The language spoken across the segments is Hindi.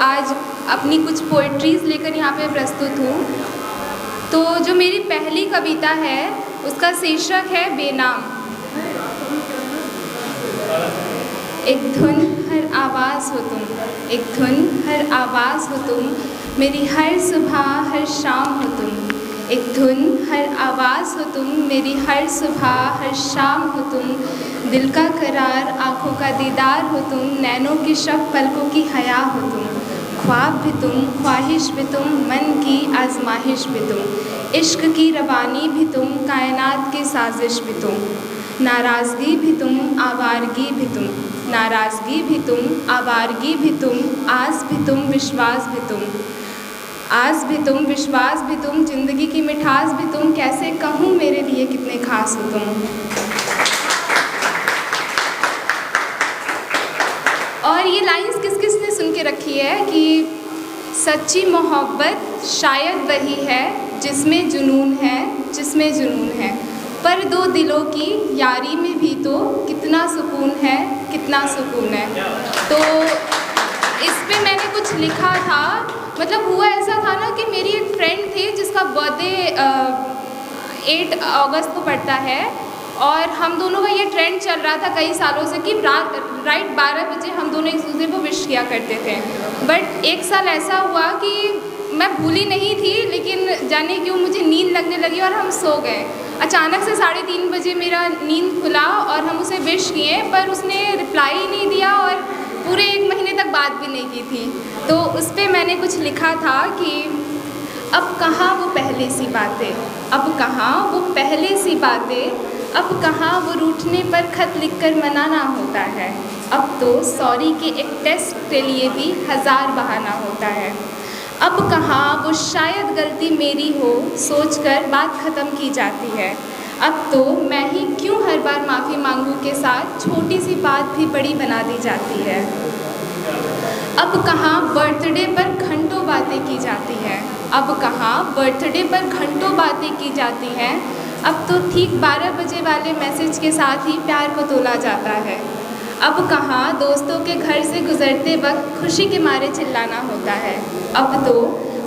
आज अपनी कुछ पोइट्रीज़ लेकर यहाँ पे प्रस्तुत हूँ। तो जो मेरी पहली कविता है उसका शीर्षक है बेनाम। एक धुन हर आवाज़ हो तुम, एक धुन हर आवाज़ हो तुम, मेरी हर सुबह हर शाम हो तुम। एक धुन हर आवाज़ हो तुम, मेरी हर सुबह हर शाम हो तुम। दिल का करार आँखों का दीदार हो तुम, नैनों की शब पलकों की हया हो तुम। ख्वाब भी तुम, ख्वाहिश भी तुम, मन की आजमाइश भी तुम। इश्क की रवानी भी तुम, कायनात की साजिश भी तुम। नाराज़गी भी तुम, आवारगी भी तुम, नाराज़गी भी तुम, आवारगी भी तुम। आस भी तुम, विश्वास भी तुम, आस भी तुम, विश्वास भी तुम। ज़िंदगी की मिठास भी तुम, कैसे कहूँ मेरे लिए कितने खास हो तुम। और ये लाइंस किस किस ने सुन के रखी है कि सच्ची मोहब्बत शायद वही है जिसमें जुनून है, जिसमें जुनून है। पर दो दिलों की यारी में भी तो कितना सुकून है, कितना सुकून है। तो इस पे मैंने कुछ लिखा था। मतलब हुआ ऐसा था ना कि मेरी एक फ्रेंड थी जिसका बर्थडे 8 अगस्त को पड़ता है, और हम दोनों का ये ट्रेंड चल रहा था कई सालों से कि राइट 12 बजे हम दोनों एक दूसरे को विश किया करते थे। बट एक साल ऐसा हुआ कि मैं भूली नहीं थी, लेकिन जाने क्यों मुझे नींद लगने लगी और हम सो गए। अचानक से 3:30 बजे मेरा नींद खुला और हम उसे विश किए, पर उसने रिप्लाई ही नहीं दिया और पूरे 1 महीने तक बात भी नहीं की थी। तो उस पर मैंने कुछ लिखा था कि अब कहाँ वो पहले सी बातें, अब कहाँ वो पहले सी बातें, अब कहाँ वो रूठने पर खत लिखकर मनाना होता है। अब तो सॉरी के एक टेस्ट के लिए भी 1000 बहाना होता है। अब कहाँ वो शायद गलती मेरी हो सोचकर बात ख़त्म की जाती है। अब तो मैं ही क्यों हर बार माफ़ी मांगूं के साथ छोटी सी बात भी बड़ी बना दी जाती है। अब कहाँ बर्थडे पर घंटों बातें की जाती हैं, अब कहाँ बर्थडे पर घंटों बातें की जाती हैं। अब तो ठीक 12 बजे वाले मैसेज के साथ ही प्यार को तोला जाता है। अब कहाँ दोस्तों के घर से गुज़रते वक्त खुशी के मारे चिल्लाना होता है। अब तो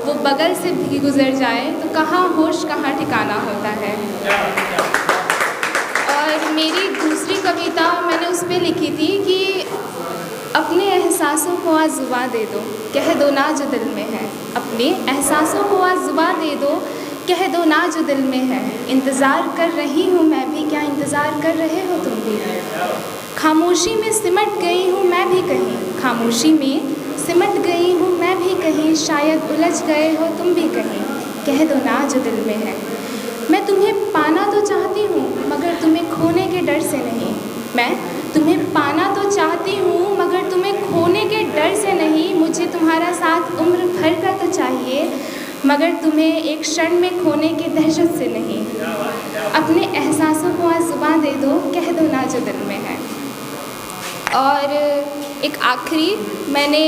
वो बगल से भी गुज़र जाए तो कहाँ होश कहाँ ठिकाना होता है। और मेरी दूसरी कविता मैंने उस पर लिखी थी कि अपने एहसासों को आज ज़ुबान दे दो, कह दो ना जो दिल में है। अपने एहसासों को आज ज़ुबान दे दो, कह दो ना जो दिल में है। इंतज़ार कर रही हूँ मैं भी, क्या इंतज़ार कर रहे हो तुम भी। खामोशी में सिमट गई हूँ मैं भी कहीं, खामोशी में सिमट गई हूँ मैं भी कहीं। शायद उलझ गए हो तुम भी कहीं, कह दो ना जो दिल में है। मैं तुम्हें पाना तो चाहती हूँ मगर तुम्हें खोने के डर से नहीं। मैं तुम्हें पाना तो चाहती हूँ मगर तुम्हें खोने के डर से नहीं। मुझे तुम्हारा साथ उम्र भर का तो चाहिए मगर तुम्हें एक क्षण में खोने की दहशत से नहीं। अपने एहसासों को आज ज़ुबान दे दो, कह दो ना जो दिल में है। और एक आखिरी मैंने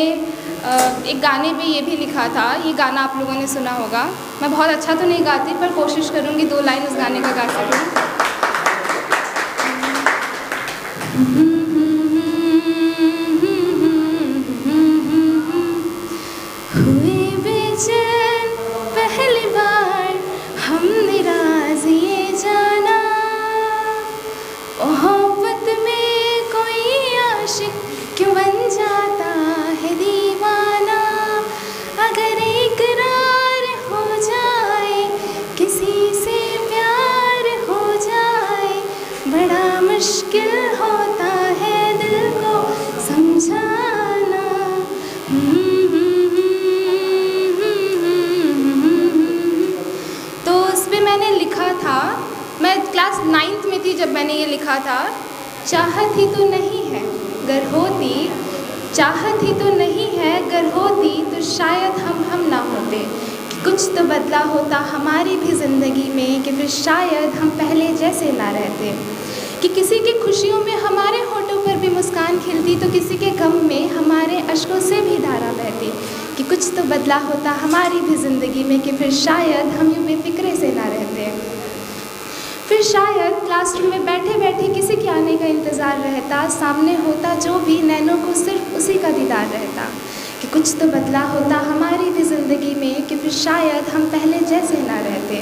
एक गाने में ये भी लिखा था, ये गाना आप लोगों ने सुना होगा। मैं बहुत अच्छा तो नहीं गाती पर कोशिश करूँगी 2 लाइन उस गाने का गा सकूँ। हुए बेचैन पहली बार हमने राज़ ये जाना, मोहब्बत में कोई आशिक क्यों बन जाता है दीवाना। अगर इकरार हो जाए किसी से प्यार हो जाए, बड़ा मुश्किल होता है दिल को समझाना। तो उस पर मैंने लिखा था, मैं क्लास 9th में थी जब मैंने ये लिखा था। चाहत ही तो नहीं है गर होती, चाहत ही तो नहीं है गर होती तो शायद हम ना होते। कि कुछ तो बदला होता हमारी भी ज़िंदगी में, कि फिर शायद हम पहले जैसे ना रहते। कि किसी की खुशियों में हमारे होठों पर भी मुस्कान खिलती तो किसी के गम में हमारे अश्कों से भी धारा बहती। कि कुछ तो बदला होता हमारी भी ज़िंदगी में, कि फिर शायद हम यूँ बेफिक्रे से ना रहते। फिर शायद क्लासरूम में बैठे बैठे किसी के आने का इंतज़ार रहता, सामने होता जो भी नैनों को सिर्फ उसी का दीदार रहता। कि कुछ तो बदला होता हमारी भी ज़िंदगी में, कि फिर शायद हम पहले जैसे ना रहते।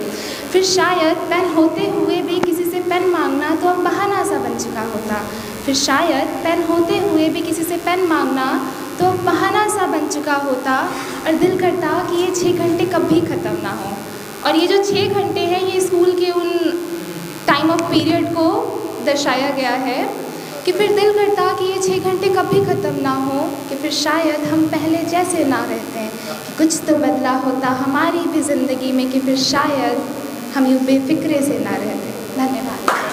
फिर शायद पेन होते हुए भी किसी से पेन मांगना तो अब बहाना सा बन चुका होता। फिर शायद पेन होते हुए भी किसी से पेन मांगना तो अब बहाना सा बन चुका होता। और दिल करता कि ये 6 घंटे कभी ख़त्म ना हो। और ये जो 6 घंटे हैं ये स्कूल के उन टाइम ऑफ पीरियड को दर्शाया गया है कि फिर दिल करता कि ये 6 घंटे कभी ख़त्म ना हो, कि फिर शायद हम पहले जैसे ना रहते हैं, कि कुछ तो बदला होता हमारी भी ज़िंदगी में, कि फिर शायद हम यूँ बेफिक्रे से ना रहते। धन्यवाद।